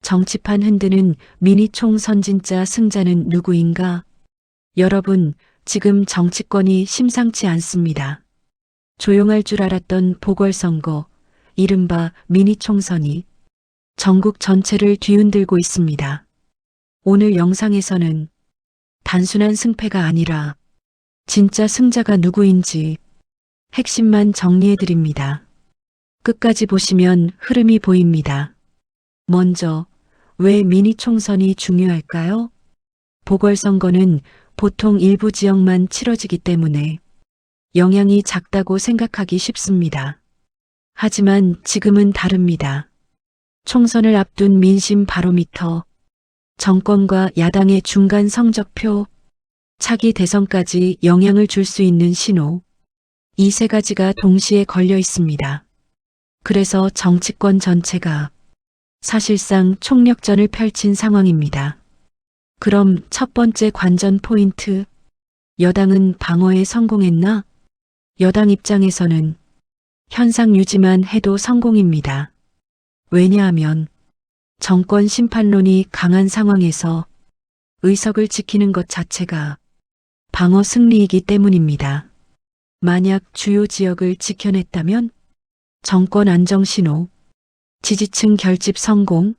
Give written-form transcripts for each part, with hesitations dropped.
정치판 흔드는 미니 총선 진짜 승자는 누구인가? 여러분, 지금 정치권이 심상치 않습니다. 조용할 줄 알았던 보궐선거, 이른바 미니 총선이 전국 전체를 뒤흔들고 있습니다. 오늘 영상에서는 단순한 승패가 아니라 진짜 승자가 누구인지 핵심만 정리해드립니다. 끝까지 보시면 흐름이 보입니다. 먼저, 왜 미니 총선이 중요할까요? 보궐선거는 보통 일부 지역만 치러지기 때문에 영향이 작다고 생각하기 쉽습니다. 하지만 지금은 다릅니다. 총선을 앞둔 민심 바로미터, 정권과 야당의 중간 성적표, 차기 대선까지 영향을 줄 수 있는 신호, 이 세 가지가 동시에 걸려 있습니다. 그래서 정치권 전체가 사실상 총력전을 펼친 상황입니다. 그럼 첫 번째 관전 포인트, 여당은 방어에 성공했나? 여당 입장에서는 현상 유지만 해도 성공입니다. 왜냐하면 정권 심판론이 강한 상황에서 의석을 지키는 것 자체가 방어 승리이기 때문입니다. 만약 주요 지역을 지켜냈다면 정권 안정 신호, 지지층 결집 성공,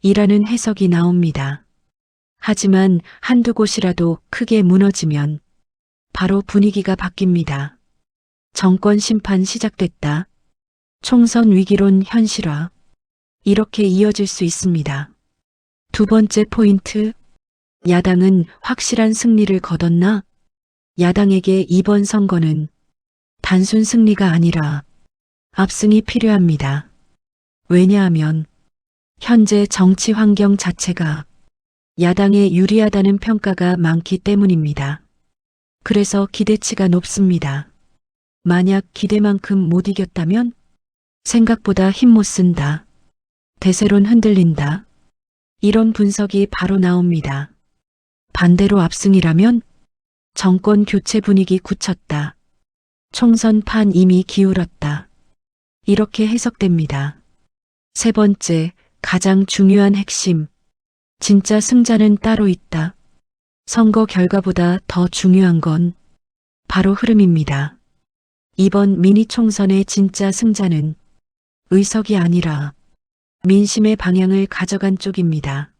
이라는 해석이 나옵니다. 하지만 한두 곳이라도 크게 무너지면 바로 분위기가 바뀝니다. 정권 심판 시작됐다. 총선 위기론 현실화. 이렇게 이어질 수 있습니다. 두 번째 포인트, 야당은 확실한 승리를 거뒀나? 야당에게 이번 선거는 단순 승리가 아니라 압승이 필요합니다. 왜냐하면 현재 정치 환경 자체가 야당에 유리하다는 평가가 많기 때문입니다. 그래서 기대치가 높습니다. 만약 기대만큼 못 이겼다면 생각보다 힘 못 쓴다. 대세론 흔들린다. 이런 분석이 바로 나옵니다. 반대로 압승이라면 정권 교체 분위기 굳혔다. 총선 판 이미 기울었다. 이렇게 해석됩니다. 세 번째, 가장 중요한 핵심. 진짜 승자는 따로 있다. 선거 결과보다 더 중요한 건 바로 흐름입니다. 이번 미니 총선의 진짜 승자는 의석이 아니라 민심의 방향을 가져간 쪽입니다.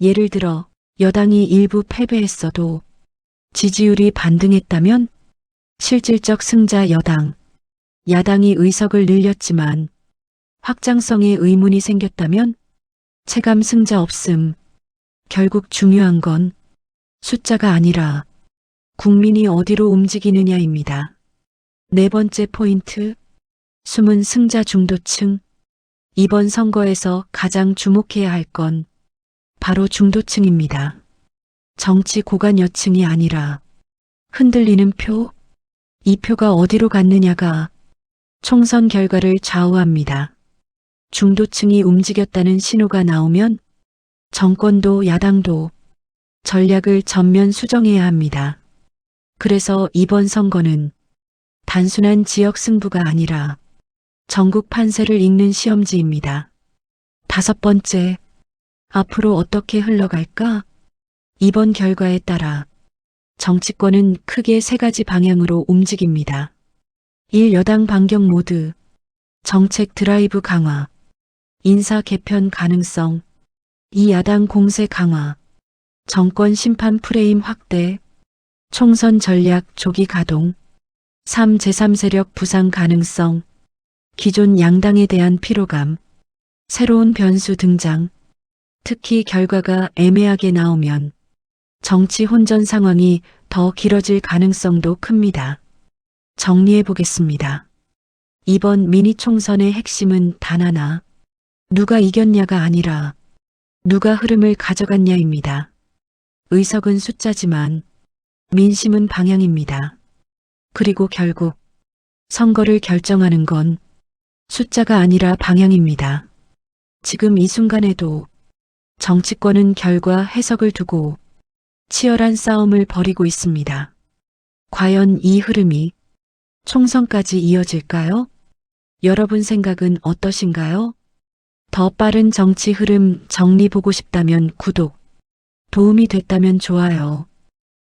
예를 들어 여당이 일부 패배했어도 지지율이 반등했다면 실질적 승자 여당, 야당이 의석을 늘렸지만 확장성에 의문이 생겼다면 체감 승자 없음. 결국 중요한 건 숫자가 아니라 국민이 어디로 움직이느냐입니다. 네 번째 포인트, 숨은 승자 중도층. 이번 선거에서 가장 주목해야 할 건 바로 중도층입니다. 정치 고관여층이 아니라 흔들리는 표, 이 표가 어디로 갔느냐가 총선 결과를 좌우합니다. 중도층이 움직였다는 신호가 나오면 정권도 야당도 전략을 전면 수정해야 합니다. 그래서 이번 선거는 단순한 지역 승부가 아니라 전국 판세를 읽는 시험지입니다. 다섯 번째, 앞으로 어떻게 흘러갈까? 이번 결과에 따라 정치권은 크게 세 가지 방향으로 움직입니다. 1. 여당 반경 모드, 정책 드라이브 강화, 인사 개편 가능성. 2. 야당 공세 강화, 정권 심판 프레임 확대, 총선 전략 조기 가동. 3. 제3세력 부상 가능성, 기존 양당에 대한 피로감, 새로운 변수 등장. 특히 결과가 애매하게 나오면 정치 혼전 상황이 더 길어질 가능성도 큽니다. 정리해 보겠습니다. 이번 미니 총선의 핵심은 단 하나, 누가 이겼냐가 아니라 누가 흐름을 가져갔냐입니다. 의석은 숫자지만 민심은 방향입니다. 그리고 결국 선거를 결정하는 건 숫자가 아니라 방향입니다. 지금 이 순간에도 정치권은 결과 해석을 두고 치열한 싸움을 벌이고 있습니다. 과연 이 흐름이 총선까지 이어질까요? 여러분 생각은 어떠신가요? 더 빠른 정치 흐름 정리 보고 싶다면 구독, 도움이 됐다면 좋아요.